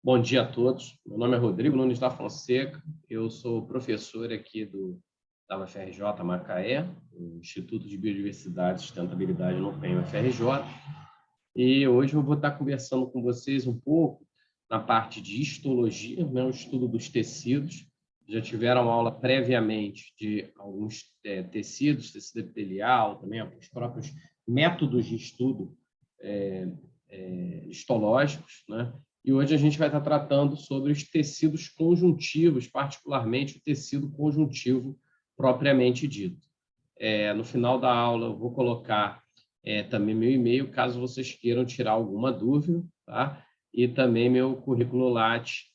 Bom dia a todos. Meu nome é Rodrigo Nunes da Fonseca. Eu sou professor aqui da UFRJ Macaé, o Instituto de Biodiversidade e Sustentabilidade no PEN UFRJ. E hoje eu vou estar conversando com vocês um pouco na parte de histologia, né, o estudo dos tecidos. Já tiveram aula previamente de alguns tecido epitelial, também os próprios métodos de estudo histológicos, né? E hoje a gente vai estar tratando sobre os tecidos conjuntivos, particularmente o tecido conjuntivo propriamente dito. No final da aula eu vou colocar também meu e-mail, caso vocês queiram tirar alguma dúvida, tá? E também meu currículo Lattes,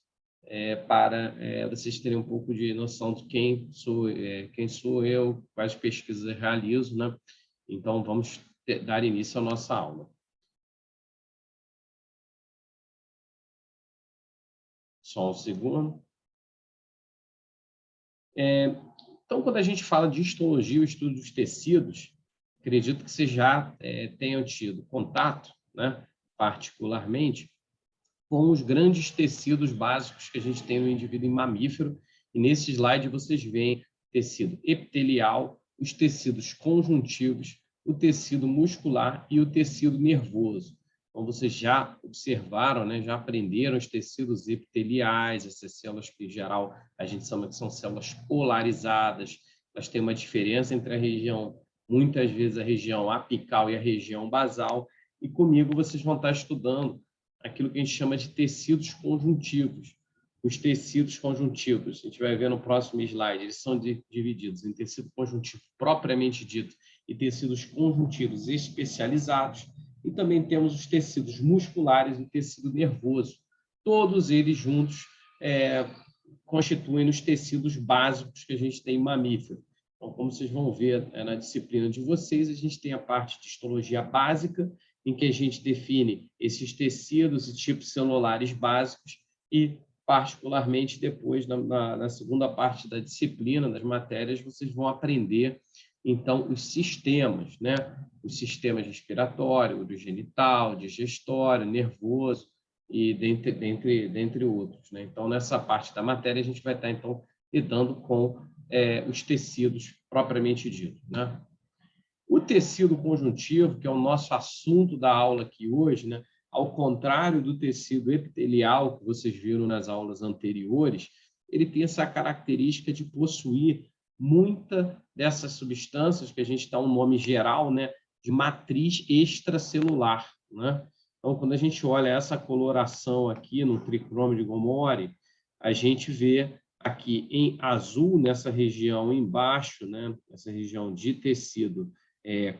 para vocês terem um pouco de noção de quem sou eu, quais pesquisas eu realizo, né? Então, vamos dar início à nossa aula. Só um segundo. Então, quando a gente fala de histologia, o estudo dos tecidos, acredito que vocês já tenham tido contato, né, particularmente, com os grandes tecidos básicos que a gente tem no indivíduo mamífero. E nesse slide vocês veem tecido epitelial, os tecidos conjuntivos, o tecido muscular e o tecido nervoso. Então, vocês já observaram, né, já aprenderam os tecidos epiteliais, essas células que, em geral, a gente chama que são células polarizadas. Elas têm uma diferença entre a região, muitas vezes, a região apical e a região basal. E comigo vocês vão estar estudando aquilo que a gente chama de tecidos conjuntivos. Os tecidos conjuntivos, a gente vai ver no próximo slide, eles são divididos em tecido conjuntivo propriamente dito e tecidos conjuntivos especializados. E também temos os tecidos musculares e o tecido nervoso. Todos eles juntos constituem os tecidos básicos que a gente tem em mamífero. Então, como vocês vão ver na disciplina de vocês, a gente tem a parte de histologia básica, em que a gente define esses tecidos e tipos celulares básicos e, particularmente, depois, na segunda parte da disciplina, das matérias, vocês vão aprender, então, os sistemas, né? Os sistemas respiratório, urogenital, digestório, nervoso e dentre outros, né? Então, nessa parte da matéria, a gente vai estar, então, lidando com os tecidos propriamente dito, né? O tecido conjuntivo, que é o nosso assunto da aula aqui hoje, né? Ao contrário do tecido epitelial que vocês viram nas aulas anteriores, ele tem essa característica de possuir muita dessas substâncias, que a gente dá um nome geral, né? De matriz extracelular, né? Então, quando a gente olha essa coloração aqui no tricrômio de Gomori, a gente vê aqui em azul, nessa região embaixo, né? Essa região de tecido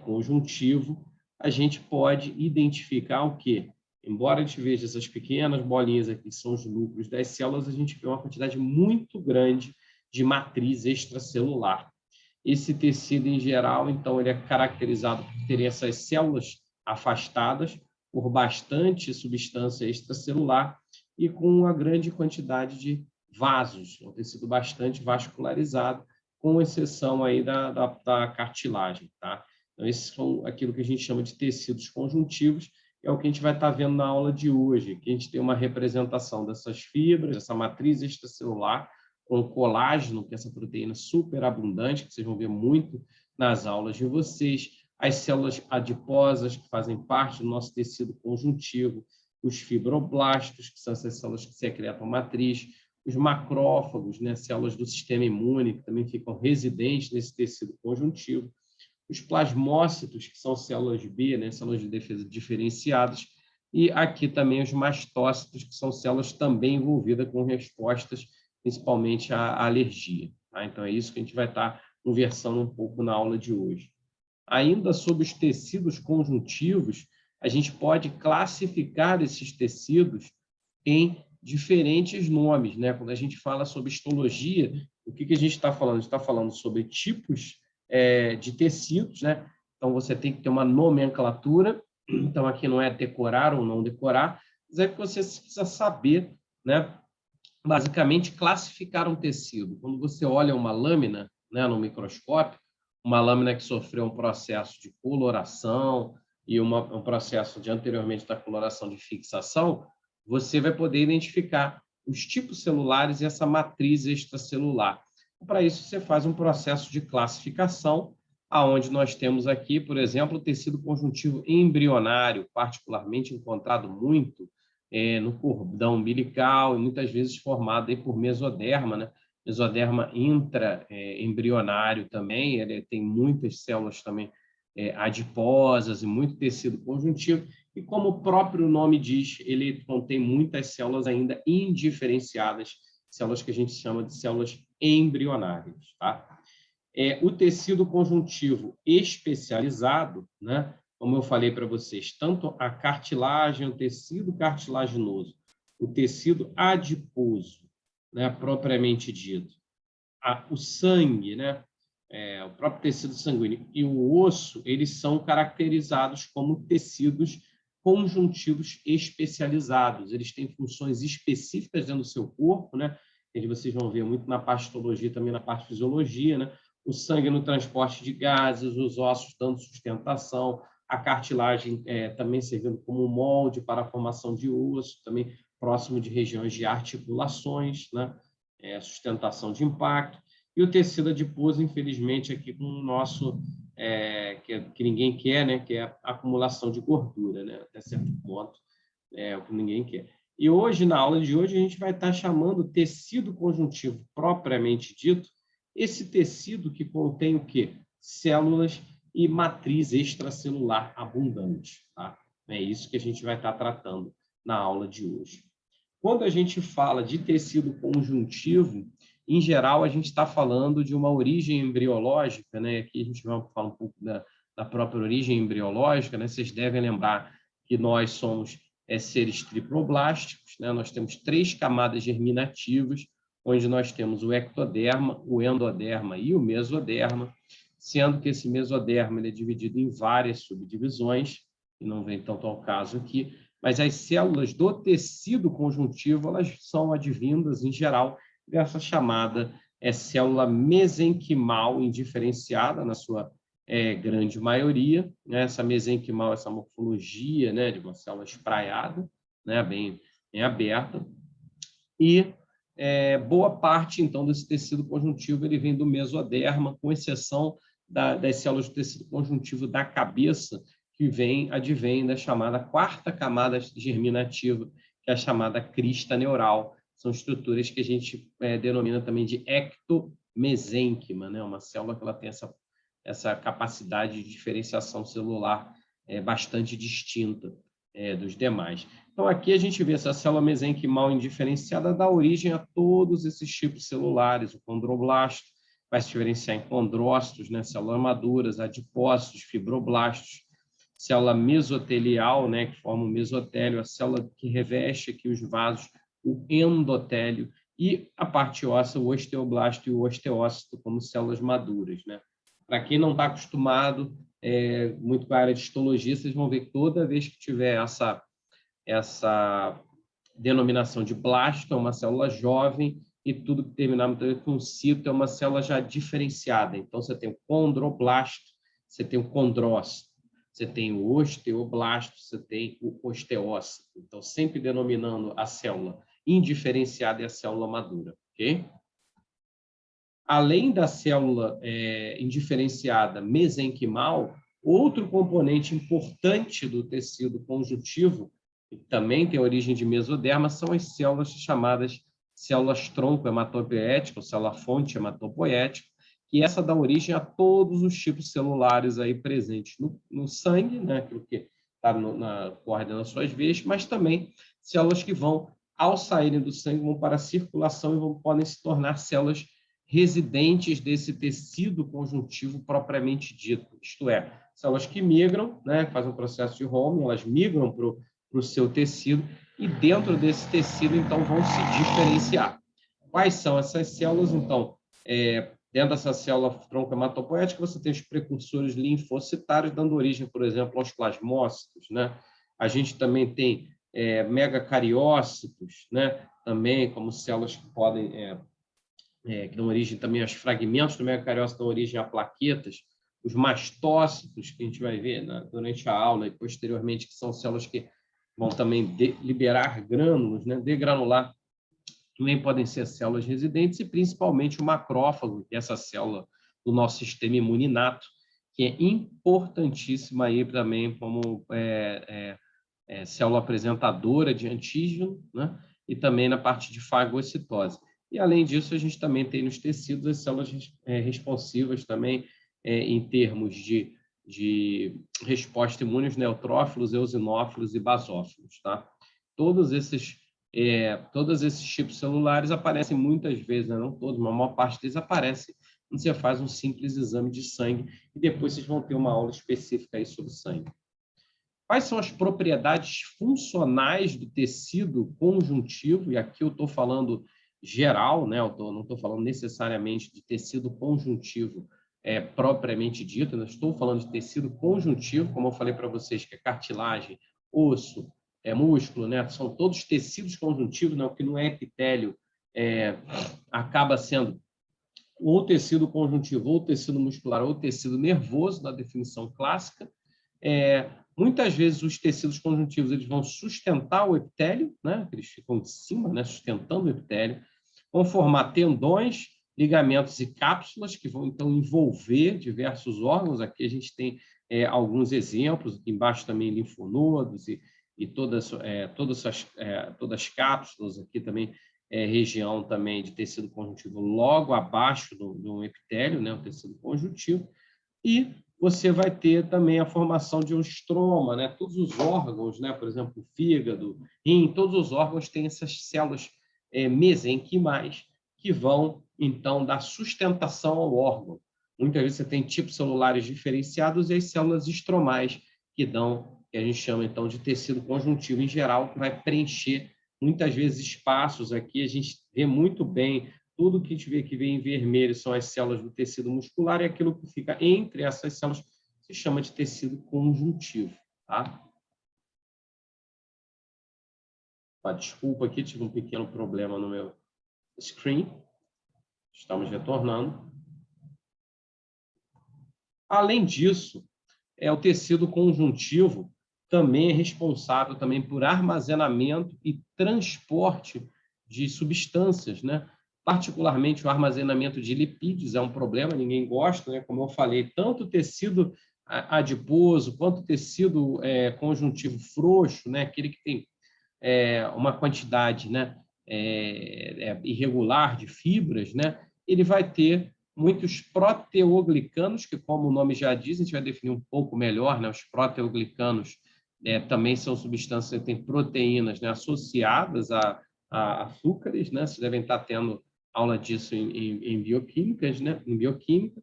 conjuntivo, a gente pode identificar o quê? Embora a gente veja essas pequenas bolinhas aqui, que são os núcleos das células, a gente vê uma quantidade muito grande de matriz extracelular. Esse tecido, em geral, então, ele é caracterizado por ter essas células afastadas por bastante substância extracelular e com uma grande quantidade de vasos, um tecido bastante vascularizado, com exceção aí da cartilagem, tá? Então, esses são aquilo que a gente chama de tecidos conjuntivos, é o que a gente vai estar vendo na aula de hoje, que a gente tem uma representação dessas fibras, essa matriz extracelular, com colágeno, que é essa proteína superabundante, que vocês vão ver muito nas aulas de vocês, as células adiposas, que fazem parte do nosso tecido conjuntivo, os fibroblastos, que são essas células que secretam matriz, os macrófagos, né, células do sistema imune, que também ficam residentes nesse tecido conjuntivo, os plasmócitos, que são células B, né, células de defesa diferenciadas, e aqui também os mastócitos, que são células também envolvidas com respostas, principalmente à alergia. Tá? Então, é isso que a gente vai estar conversando um pouco na aula de hoje. Ainda sobre os tecidos conjuntivos, a gente pode classificar esses tecidos em diferentes nomes, né? Quando a gente fala sobre histologia, o que a gente está falando? A gente está falando sobre tipos de tecidos, né? Então, você tem que ter uma nomenclatura. Então, aqui não é decorar ou não decorar, mas é que você precisa saber, né? Basicamente, classificar um tecido. Quando você olha uma lâmina, né, no microscópio, uma lâmina que sofreu um processo de coloração e um processo de anteriormente da coloração de fixação, você vai poder identificar os tipos celulares e essa matriz extracelular. Para isso, você faz um processo de classificação, aonde nós temos aqui, por exemplo, o tecido conjuntivo embrionário, particularmente encontrado muito no cordão umbilical e muitas vezes formado aí por mesoderma, né? Mesoderma intraembrionário também, ele tem muitas células também adiposas e muito tecido conjuntivo, e como o próprio nome diz, ele contém muitas células ainda indiferenciadas, células que a gente chama de células embrionárias, tá? O tecido conjuntivo especializado, né? Como eu falei para vocês, tanto a cartilagem, o tecido cartilaginoso, o tecido adiposo, né, propriamente dito, o sangue, né, o próprio tecido sanguíneo e o osso, eles são caracterizados como tecidos conjuntivos especializados. Eles têm funções específicas dentro do seu corpo, né? Que vocês vão ver muito na parte de histologia, também na parte de fisiologia, né? O sangue no transporte de gases, os ossos dando sustentação, a cartilagem também servindo como molde para a formação de osso, também próximo de regiões de articulações, né? Sustentação de impacto. E o tecido adiposo, infelizmente, aqui com o nosso, que ninguém quer, né? Que é a acumulação de gordura, né? Até certo ponto, o que ninguém quer. E hoje, na aula de hoje, a gente vai estar chamando tecido conjuntivo propriamente dito, esse tecido que contém o quê? Células e matriz extracelular abundante, tá? É isso que a gente vai estar tratando na aula de hoje. Quando a gente fala de tecido conjuntivo, em geral, a gente está falando de uma origem embriológica, né? Aqui a gente vai falar um pouco da própria origem embriológica, né? Vocês devem lembrar que nós somos seres triploblásticos, né? Nós temos 3 camadas germinativas, onde nós temos o ectoderma, o endoderma e o mesoderma, sendo que esse mesoderma ele é dividido em várias subdivisões, e não vem tanto ao caso aqui, mas as células do tecido conjuntivo, elas são advindas, em geral, dessa chamada célula mesenquimal indiferenciada, na sua grande maioria, né? Essa mesenquimal, essa morfologia, né, de uma célula espraiada, né, bem aberta, e boa parte, então, desse tecido conjuntivo ele vem do mesoderma, com exceção das células do tecido conjuntivo da cabeça, que advém da chamada 4ª camada germinativa, que é a chamada crista neural. São estruturas que a gente denomina também de ectomesênquima, né? Uma célula que ela tem essa capacidade de diferenciação celular bastante distinta dos demais. Então, aqui a gente vê essa célula mesenquimal indiferenciada dá origem a todos esses tipos celulares. O condroblasto vai se diferenciar em condrócitos, né? Células maduras, adipócitos, fibroblastos, célula mesotelial, né? Que forma o mesotélio, a célula que reveste aqui os vasos, o endotélio, e a parte óssea, o osteoblasto e o osteócito, como células maduras, né? Para quem não está acostumado muito com a área de histologia, vocês vão ver que toda vez que tiver essa denominação de blasto, é uma célula jovem, e tudo que terminar com cito é uma célula já diferenciada. Então, você tem o condroblasto, você tem o condrócito, você tem o osteoblasto, você tem o osteócito. Então, sempre denominando a célula indiferenciada e a célula madura, ok? Além da célula indiferenciada mesenquimal, outro componente importante do tecido conjuntivo, que também tem origem de mesoderma, são as células chamadas células tronco hematopoética, ou célula-fonte hematopoética, que essa dá origem a todos os tipos celulares aí presentes no sangue, né, aquilo que corre nas suas veias, mas também células que vão, ao saírem do sangue, vão para a circulação e podem se tornar células residentes desse tecido conjuntivo propriamente dito, isto é, células que migram, né, fazem um processo de home, elas migram para o seu tecido e dentro desse tecido, então, vão se diferenciar. Quais são essas células? Então, dentro dessa célula tronco hematopoética, você tem os precursores linfocitários, dando origem, por exemplo, aos plasmócitos, né? A gente também tem megacariócitos, né? Também como células que podem que dão origem também aos fragmentos do megacariócito, dão origem a plaquetas, os mastócitos, que a gente vai ver durante a aula e posteriormente, que são células que vão também liberar grânulos, né? Degranular também podem ser células residentes e principalmente o macrófago, que é essa célula do nosso sistema imune inato, que é importantíssima aí também como célula apresentadora de antígeno, né? E também na parte de fagocitose. E, além disso, a gente também tem nos tecidos as células responsivas também em termos de resposta imune, os neutrófilos, eosinófilos e basófilos, tá? Todos esses tipos celulares aparecem muitas vezes, né? Não todos, mas a maior parte deles aparece quando você faz um simples exame de sangue e depois vocês vão ter uma aula específica aí sobre sangue. Quais são as propriedades funcionais do tecido conjuntivo? E aqui eu estou falando geral, né? Não estou falando necessariamente de tecido conjuntivo propriamente dito, eu estou falando de tecido conjuntivo, como eu falei para vocês, que é cartilagem, osso, músculo, né? São todos tecidos conjuntivos, né? O que não é epitélio acaba sendo ou tecido conjuntivo, ou tecido muscular, ou tecido nervoso, na definição clássica. Muitas vezes os tecidos conjuntivos eles vão sustentar o epitélio, né? Eles ficam de cima, né? Sustentando o epitélio, vão formar tendões, ligamentos e cápsulas que vão então envolver diversos órgãos. Aqui a gente tem alguns exemplos, aqui embaixo também linfonodos e todas as cápsulas, aqui também região também de tecido conjuntivo logo abaixo do epitélio, né? O tecido conjuntivo. E você vai ter também a formação de um estroma, né? Todos os órgãos, né? Por exemplo, o fígado, rim, todos os órgãos têm essas células mesenquimais que vão, então, dar sustentação ao órgão. Muitas vezes você tem tipos celulares diferenciados e as células estromais que a gente chama, então, de tecido conjuntivo em geral, que vai preencher, muitas vezes, espaços. Aqui a gente vê muito bem tudo que a gente vê que vem em vermelho são as células do tecido muscular e aquilo que fica entre essas células se chama de tecido conjuntivo, tá? Desculpa aqui, tive um pequeno problema no meu screen. Estamos retornando. Além disso, o tecido conjuntivo também é responsável também por armazenamento e transporte de substâncias, né? Particularmente o armazenamento de lipídios é um problema, ninguém gosta, né? Como eu falei, tanto o tecido adiposo quanto o tecido conjuntivo frouxo, né? Aquele que tem uma quantidade, né? Irregular de fibras, né? Ele vai ter muitos proteoglicanos, que, como o nome já diz, a gente vai definir um pouco melhor, né? Os proteoglicanos também são substâncias que têm proteínas, né? Associadas a açúcares, né? Vocês devem estar tendo aula disso em bioquímicas, né? Em bioquímica.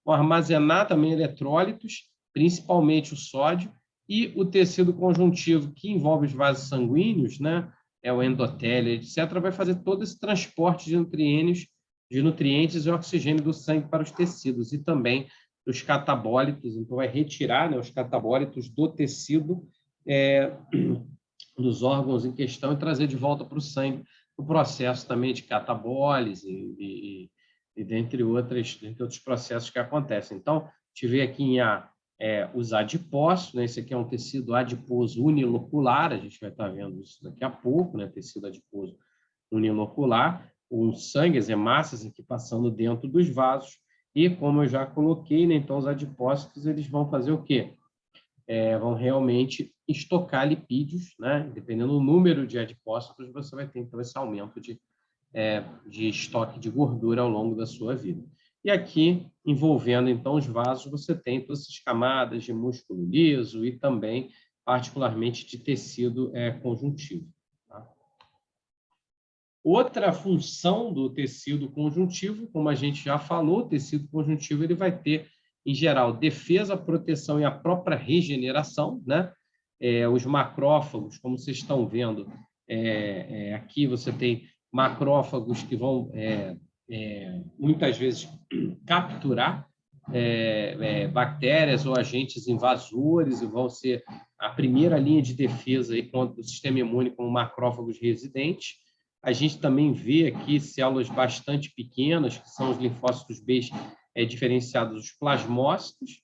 Vão armazenar também eletrólitos, principalmente o sódio, e o tecido conjuntivo, que envolve os vasos sanguíneos, né? O endotélio, etc., vai fazer todo esse transporte de nutrientes e oxigênio do sangue para os tecidos e também os catabólitos. Então, vai retirar, né, os catabólitos do tecido, dos órgãos em questão e trazer de volta para o sangue o processo também de catabólise e dentre outros processos que acontecem. Então, a gente vê aqui em A os adipócitos, né? Esse aqui é um tecido adiposo unilocular, a gente vai estar vendo isso daqui a pouco, né? Tecido adiposo unilocular, o sangue, as hemácias aqui passando dentro dos vasos, e como eu já coloquei, né? Então os adipócitos eles vão fazer o quê? Vão realmente estocar lipídios, né? Dependendo do número de adipócitos, você vai ter então esse aumento de estoque de gordura ao longo da sua vida. E aqui, envolvendo então os vasos, você tem todas essas camadas de músculo liso e também, particularmente, de tecido conjuntivo. Tá? Outra função do tecido conjuntivo, como a gente já falou, o tecido conjuntivo ele vai ter, em geral, defesa, proteção e a própria regeneração, né? Os macrófagos, como vocês estão vendo, aqui você tem macrófagos que vão, muitas vezes, capturar bactérias ou agentes invasores e vão ser a primeira linha de defesa aí contra o sistema imune como macrófagos residentes. A gente também vê aqui células bastante pequenas, que são os linfócitos B diferenciados dos plasmócitos,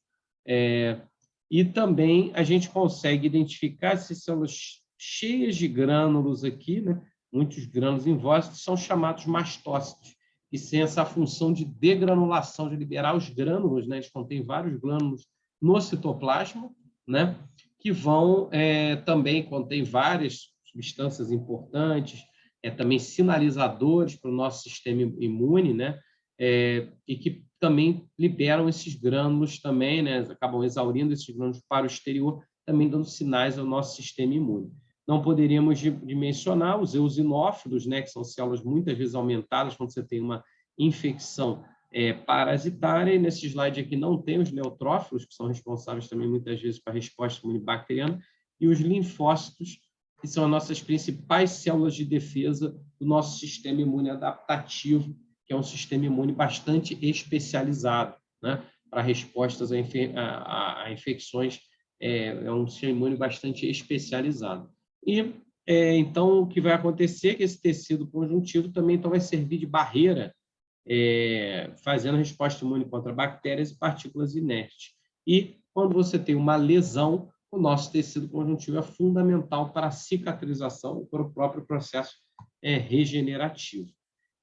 e também a gente consegue identificar essas células cheias de grânulos aqui, né? Muitos grânulos invócitos são chamados mastócitos, que têm essa função de degranulação, de liberar os grânulos, né? Eles contêm vários grânulos no citoplasma, né? Que vão também contém várias substâncias importantes, também sinalizadores para o nosso sistema imune, né? E que também liberam esses grânulos também, né? Acabam exaurindo esses grânulos para o exterior, também dando sinais ao nosso sistema imune. Não poderíamos mencionar os eosinófilos, né? Que são células muitas vezes aumentadas quando você tem uma infecção parasitária, e nesse slide aqui não tem os neutrófilos, que são responsáveis também muitas vezes para a resposta imunobacteriana, e os linfócitos, que são as nossas principais células de defesa do nosso sistema imune adaptativo, que é um sistema imune bastante especializado, né, para respostas a infecções, é um sistema imune bastante especializado. E, então, o que vai acontecer é que esse tecido conjuntivo também então, vai servir de barreira, fazendo resposta imune contra bactérias e partículas inertes. E, quando você tem uma lesão, o nosso tecido conjuntivo é fundamental para a cicatrização e para o próprio processo regenerativo.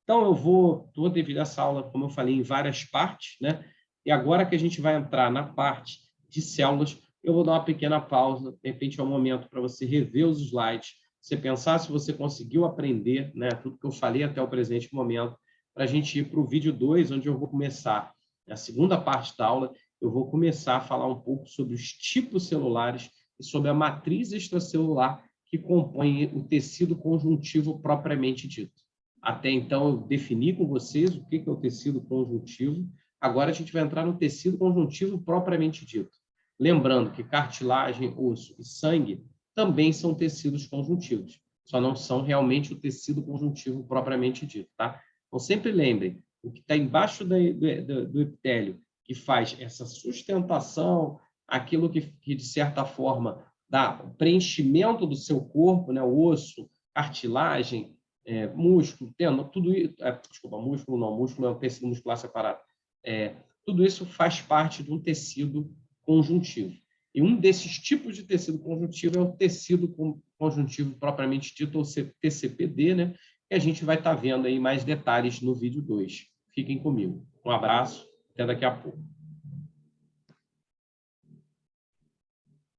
Então, eu vou dividir essa aula, como eu falei, em várias partes, né? E agora que a gente vai entrar na parte de células, eu vou dar uma pequena pausa, de repente é um momento para você rever os slides, você pensar se você conseguiu aprender, né, tudo que eu falei até o presente momento, para a gente ir para o vídeo 2, onde eu vou começar, a segunda parte da aula, eu vou começar a falar um pouco sobre os tipos celulares e sobre a matriz extracelular que compõe o tecido conjuntivo propriamente dito. Até então, eu defini com vocês o que é o tecido conjuntivo. Agora, a gente vai entrar no tecido conjuntivo propriamente dito. Lembrando que cartilagem, osso e sangue também são tecidos conjuntivos, só não são realmente o tecido conjuntivo propriamente dito, tá? Então, sempre lembrem, o que está embaixo do epitélio, que faz essa sustentação, aquilo que de certa forma, dá o preenchimento do seu corpo, né? O osso, cartilagem, músculo, tendão, tudo isso, desculpa, músculo é um tecido muscular separado. Tudo isso faz parte de um tecido conjuntivo. E um desses tipos de tecido conjuntivo é o tecido conjuntivo propriamente dito, ou TCPD, né? Que a gente vai estar vendo aí mais detalhes no vídeo 2. Fiquem comigo. Um abraço, até daqui a pouco.